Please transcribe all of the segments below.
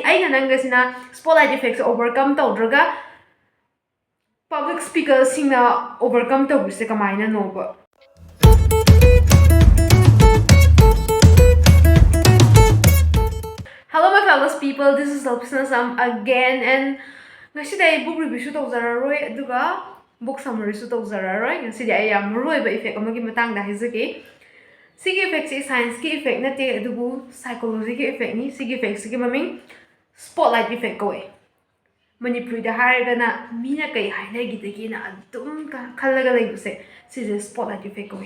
ꯑꯩꯅ ꯅꯪꯒꯁꯤꯅ ꯁ꯭ꯄꯣꯠꯂꯥꯏꯠ ꯏꯐꯦꯛꯁꯦ ꯑꯣꯚꯔꯀꯝ ꯇꯧꯗ꯭ꯔꯒ public ꯁ꯭ꯄꯤꯀꯔꯁꯤꯡꯅ overcome ꯇꯧꯕꯁꯦ ꯀꯃꯥꯏꯅꯅꯣꯕ? Hello my fellow people, this is Nervousness again, and ngasida ay book review su tawzararoi aduga book summary su tawzararoi. Ngasida ay yam maruoiba effect amagi matangda haizage. Sigi effect si science ki effect nate adubu psychology ki effect ni. Sigi effect sigi maming spotlight effect ko Manipuri da haragana mina kai hainai gidagi na adum khallaga laibuse sise spotlight effect ko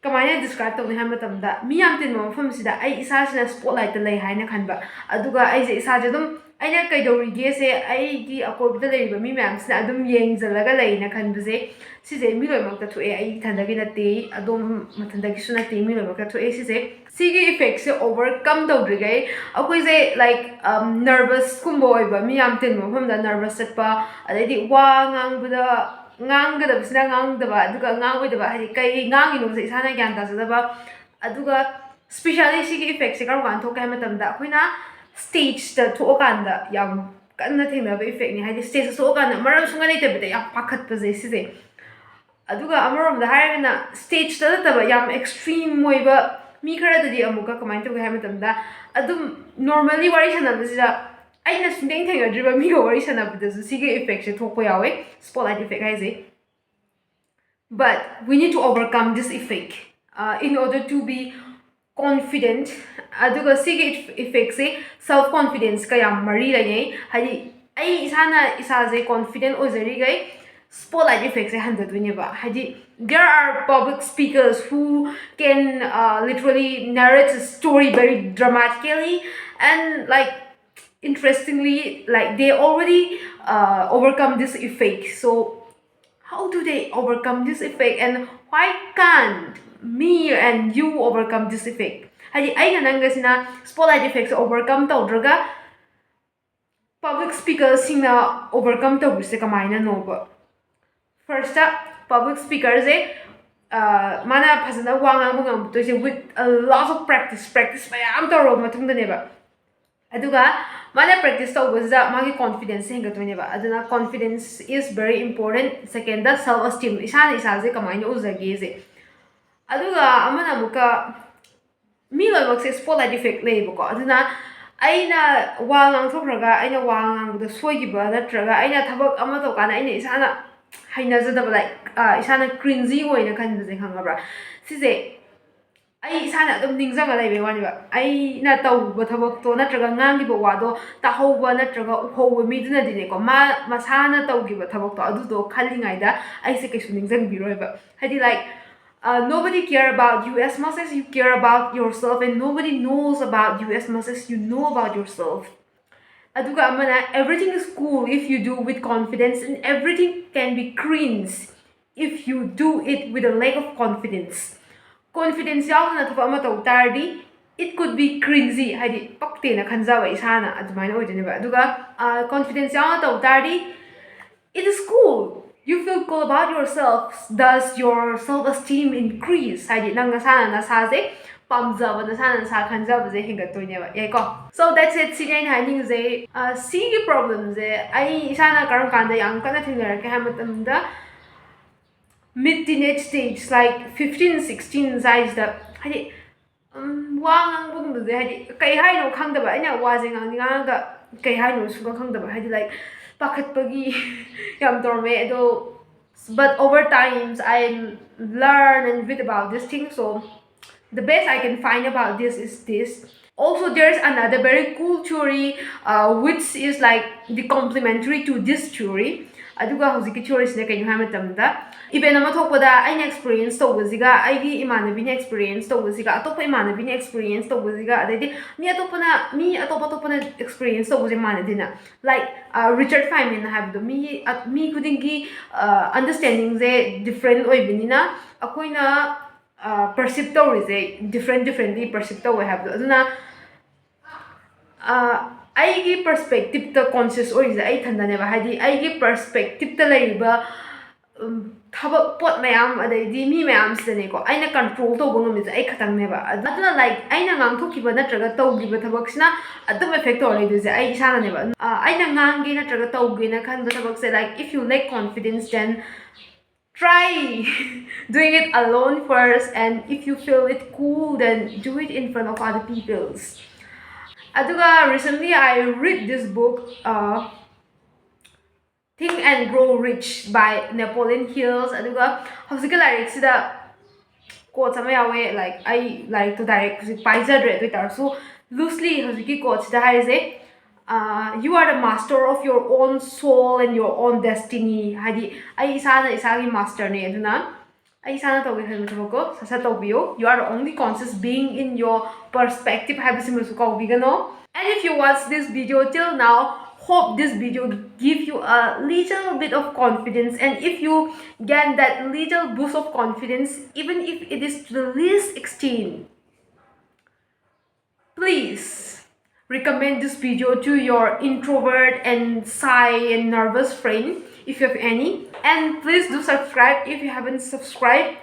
Kamaya describe to ni hamatamda mi yam tin mafam sida ai isa sina spotlight lay haina khanba aduga ai je isa je dum aina kaidorige se ai gi akobda leiba mi ma'am sina adum yengzalaga leina khanbase sise mi loimak ta thoe ai thandagi nate adum mathandagi suna te mi loimak ta thoe sise sigi effect se overcome tawdrigai akoi je like nervous kumbo oiba mi yam tin mafam da nervous setpa adaidi wa ngangbuda ngang daba aduga ngang oidaba hadi kai ngang ino se isana gyan ta sadaba aduga specially sigi effect se karu kan thokai matamda akoina stage ta thokanda yam kanna thengna ba effect ni hadi stage thokanda maram sunga leitebida yam pakhat pa je sise aduga amarom da haragana stage ta taba yam extreme moiba mi khara dadi amuka kamai to ga matamda adum normally wari sanabasida aina sundeng thengadriba mi go wari sanabdasu sigi effect se thokpo yawe spotlight effect haise. But we need to overcome this effect in order to be confident. Aduga sigi effect se self confidence ka yam mari lainai hadi ai isana isaje confident ozari gai spotlight effect se handadwini ba hadi there are public speakers who can literally narrate a story very dramatically and like interestingly, like they already overcome this effect. So how do they overcome this effect, and why can't me and you overcome this effect? Hadi aina nangasina spotlight effects overcome tawdraga public speakers singna overcome tawbise kamaina noba? First public speakers mana phasana wanga bungam to with a lot of practice mayam tawro matungda neba aduga mana practice tawbazda magi confidence hengatweneba aduna confidence is very important. Second the self esteem isana isaje kamaina uzage je aduga amana muka mi loibak se spotlight effect leibako aduna aina wangang thokraga aina wangang da soigiba natraga aina thabak ama tokana aina isana hainazadaba like isana cringy oina khanbase khangabra sise ai isana adum ningjanga laibe wani ba ai na tawba thabak to natraga ngangi ba wado tahauba natraga uhouba miduna dine ko ma masana tawgiba thabak to adu do khalingai da ai se kesu ningjang biroiba hadi like nobody care about you as much as you care about yourself, and nobody knows about you as much as you know about yourself. Aduga amana everything is cool if you do with confidence, and everything can be cringe if you do it with a lack of confidence. Confidence yauna thapa ama taw tardi it could be cringy hadi pakte na khanjawa isana adumaina oidineba aduga confidence yauna taw tardi it is cool. You feel cool about yourself. Does your self-esteem increase? Hadi nang nasana nasaze pamjaba nasana nasa khanjaba je hingatoineba yako. So that's it. Sinain haning je sigi problem je ai isana karam kanda yang kana thingar ka hamatamda mid teenage stage like 15 16 size da hadi wangang bung de hadi kai haino khangdaba aina wajing ang ga kai haino suga khangdaba hadi like pakhatpagi yam torme do. But over times I learn and read about this thing, so the best I can find about this is this. Also there's another very cool theory which is like the complementary to this theory. Aduga hojiki theory sine kainu hamatamda even ama thokpada aina experience tawbaziga aigi imanabi ni experience tawbaziga atopa imanabi ni experience tawbaziga adaidi mi atopana experience tawbazi manadina like Richard Feynman habdo mi kudingi understanding ze different oibinina akoina perceive tawrize differently perceive tawe habdo aduna aigi perspective ta conscious oiza ai thandaneba hadi aigi perspective ta laiba ꯊꯕꯛ ꯄꯣꯠ ꯃꯌꯥꯝ ꯑꯗꯩꯗꯤ ꯃꯤ ꯃꯌꯥꯝꯁꯤꯗꯅꯦꯀꯣ ꯑꯩꯅ control ꯇꯧꯕ ꯉꯝꯃꯤꯁꯦ ꯑꯩ ꯈꯛꯇꯪꯅꯦꯕ ꯑꯗꯨꯅ like ꯑꯩꯅ ꯉꯥꯡꯊꯣꯛꯈꯤꯕ ꯅꯠꯇ꯭ꯔꯒ ꯇꯧꯈꯤꯕ ꯊꯕꯛꯁꯤꯅ ꯑꯗꯨꯝ ꯑꯦꯐꯦꯛ ꯇꯧꯔ ꯂꯩꯗꯣꯏꯁꯦ ꯑꯩ ꯏꯁꯥꯅꯅꯦꯕ ꯑꯩꯅ ꯉꯥꯡꯒꯦ ꯅꯠꯇ꯭ꯔꯒ ꯇꯧꯒꯦꯅ ꯈꯟꯕ ꯊꯕꯛꯁꯦ like if you lack confidence then try doing it alone first, and if you feel it cool then do it in front of other people's. Aduga recently I read this book, Think and Grow Rich by Napoleon Hills. Aduga hꯧꯖꯤꯛꯀꯤ ꯂꯥꯏꯔꯤꯛꯁꯤꯗ quotes ama yawe like I like to direct paizadre to tarsu loosely hojiki quotes da haise you are the master of your own soul and your own destiny hadi ai isana isagi master ne aduna ai isana tobi haimu thobako sasa tobiyo. You are the only conscious being in your perspective habisimusu ko bigano. And if you watch this video till now, hope this video give you a little bit of confidence, and if you get that little boost of confidence, even if it is to the least extent, please recommend this video to your introvert and shy and nervous friend if you have any, and please do subscribe if you haven't subscribed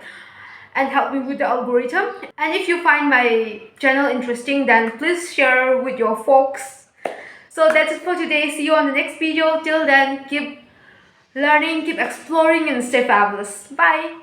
and help me with the algorithm. And if you find my channel interesting, then please share with your folks. So that's it for today. See you on the next video. Till then, keep learning, keep exploring, and stay fabulous. Bye.